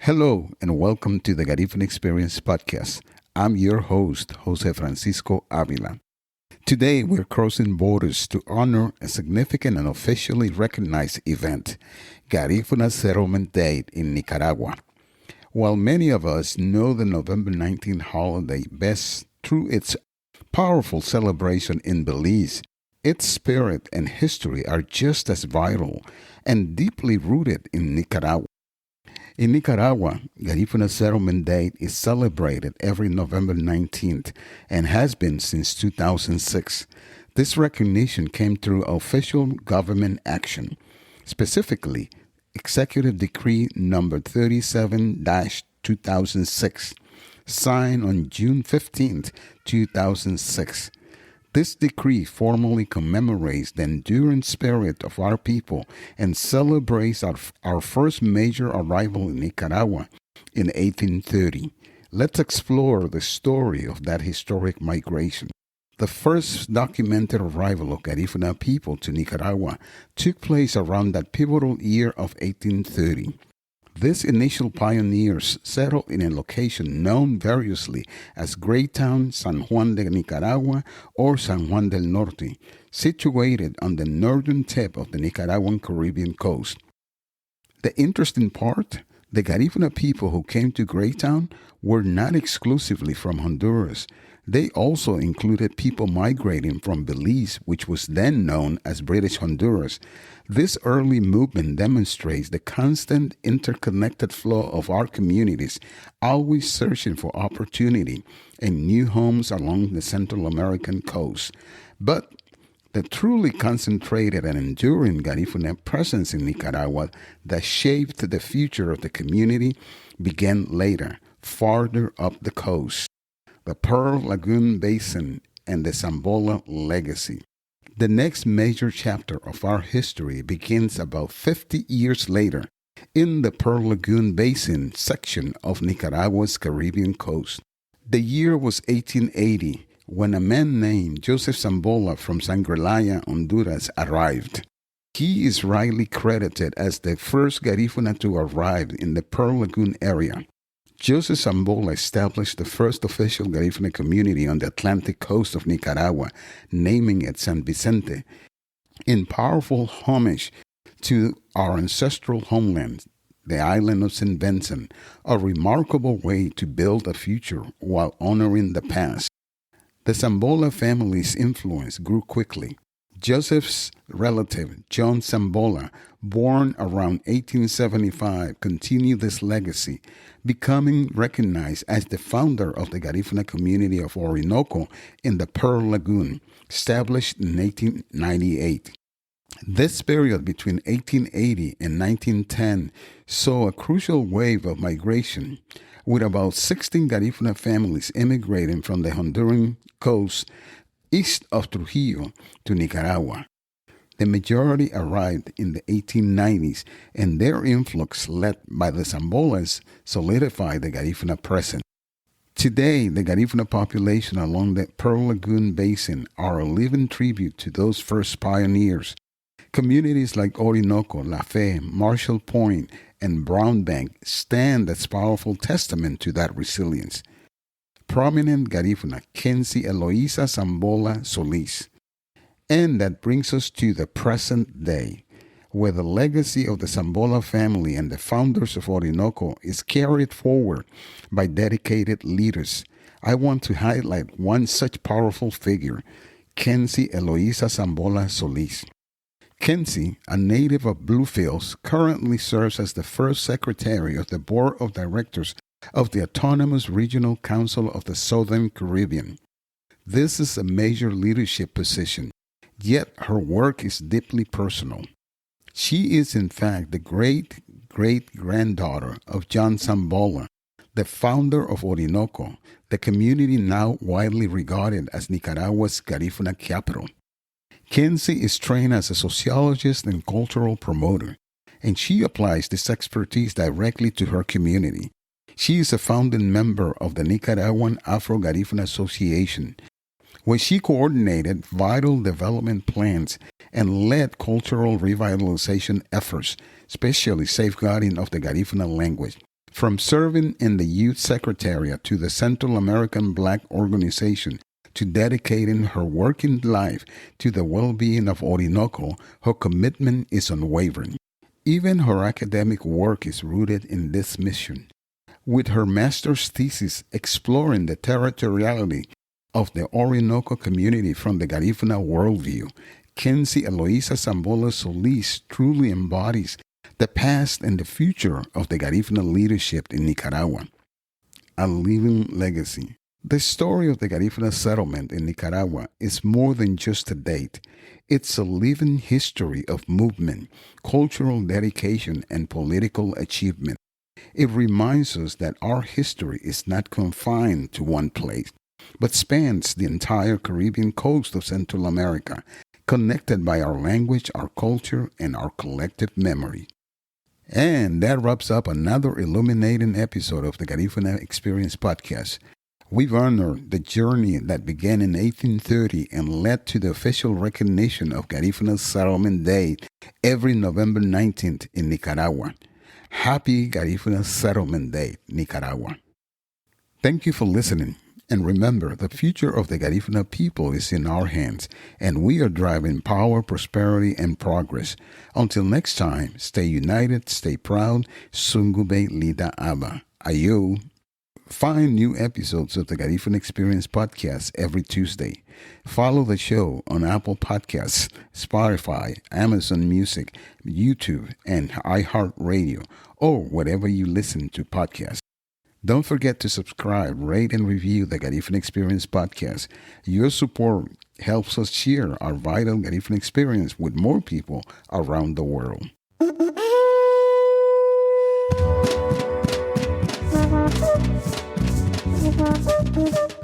Hello and welcome to the Garifuna Experience podcast. I'm your host, José Francisco Ávila. Today we're crossing borders to honor a significant and officially recognized event, Garifuna Settlement Day in Nicaragua. While many of us know the November 19th holiday best through its powerful celebration in Belize, its spirit and history are just as vital and deeply rooted in Nicaragua. In Nicaragua, Garifuna Settlement Day is celebrated every November 19th and has been since 2006. This recognition came through official government action, specifically Executive Decree number 37-2006, signed on June 15th, 2006. This decree formally commemorates the enduring spirit of our people and celebrates our first major arrival in Nicaragua in 1830. Let's explore the story of that historic migration. The first documented arrival of Garifuna people to Nicaragua took place around that pivotal year of 1830. These initial pioneers settled in a location known variously as Greytown, San Juan de Nicaragua, or San Juan del Norte, situated on the northern tip of the Nicaraguan Caribbean coast. The interesting part, the Garifuna people who came to Greytown were not exclusively from Honduras. They also included people migrating from Belize, which was then known as British Honduras. This early movement demonstrates the constant interconnected flow of our communities, always searching for opportunity and new homes along the Central American coast. But the truly concentrated and enduring Garifuna presence in Nicaragua that shaped the future of the community began later, farther up the coast. The Pearl Lagoon basin and the Sambola legacy. The next major chapter of our history begins about 50 years later in the Pearl Lagoon basin section of Nicaragua's Caribbean coast. The year was 1880 when a man named Joseph Sambola from Sangrelaya, Honduras arrived. He is rightly credited as the first Garifuna to arrive in the Pearl Lagoon area. Joseph Sambola established the first official Garifuna community on the Atlantic coast of Nicaragua, naming it San Vicente, in powerful homage to our ancestral homeland, the island of St. Vincent, a remarkable way to build a future while honoring the past. The Sambola family's influence grew quickly. Joseph's relative, John Sambola, born around 1875, continued this legacy, becoming recognized as the founder of the Garifuna community of Orinoco in the Pearl Lagoon, established in 1898. This period between 1880 and 1910 saw a crucial wave of migration, with about 16 Garifuna families immigrating from the Honduran coast east of Trujillo to Nicaragua. The majority arrived in the 1890s, and their influx, led by the Sambolas, solidified the Garifuna presence. Today, the Garifuna population along the Pearl Lagoon basin are a living tribute to those first pioneers. Communities like Orinoco, La Fe, Marshall Point, and Brown Bank stand as powerful testament to that resilience. Prominent Garifuna, Kensy Eloisa Sambola Solís. And that brings us to the present day, where the legacy of the Sambola family and the founders of Orinoco is carried forward by dedicated leaders. I want to highlight one such powerful figure, Kensy Eloisa Sambola Solís. Kensy, a native of Bluefields, currently serves as the first secretary of the board of directors of the Autonomous Regional Council of the Southern Caribbean. This is a major leadership position, yet her work is deeply personal. She is in fact the great-great-granddaughter of John Sambola, the founder of Orinoco, the community now widely regarded as Nicaragua's Garifuna Capital. Kensy is trained as a sociologist and cultural promoter, and she applies this expertise directly to her community. She is a founding member of the Nicaraguan Afro-Garifuna Association, where she coordinated vital development plans and led cultural revitalization efforts, especially safeguarding of the Garifuna language. From serving in the Youth Secretariat to the Central American Black Organization to dedicating her working life to the well-being of Orinoco, her commitment is unwavering. Even her academic work is rooted in this mission. With her master's thesis exploring the territoriality of the Orinoco community from the Garifuna worldview, Kensy Eloisa Sambola Solís truly embodies the past and the future of the Garifuna leadership in Nicaragua. A living legacy. The story of the Garifuna settlement in Nicaragua is more than just a date. It's a living history of movement, cultural dedication, and political achievement. It reminds us that our history is not confined to one place, but spans the entire Caribbean coast of Central America, connected by our language, our culture, and our collective memory. And that wraps up another illuminating episode of the Garifuna Experience podcast. We've honored the journey that began in 1830 and led to the official recognition of Garifuna Settlement Day every November 19th in Nicaragua. Happy Garifuna Settlement Day, Nicaragua. Thank you for listening. And remember, the future of the Garifuna people is in our hands, and we are driving power, prosperity, and progress. Until next time, stay united, stay proud. Sungube Lida Aba. Ayo. Find new episodes of the Garifuna Experience podcast every Tuesday. Follow the show on Apple Podcasts, Spotify, Amazon Music, YouTube, and iHeartRadio, or wherever you listen to podcasts. Don't forget to subscribe, rate, and review the Garifuna Experience podcast. Your support helps us share our vital Garifuna experience with more people around the world. Thank you.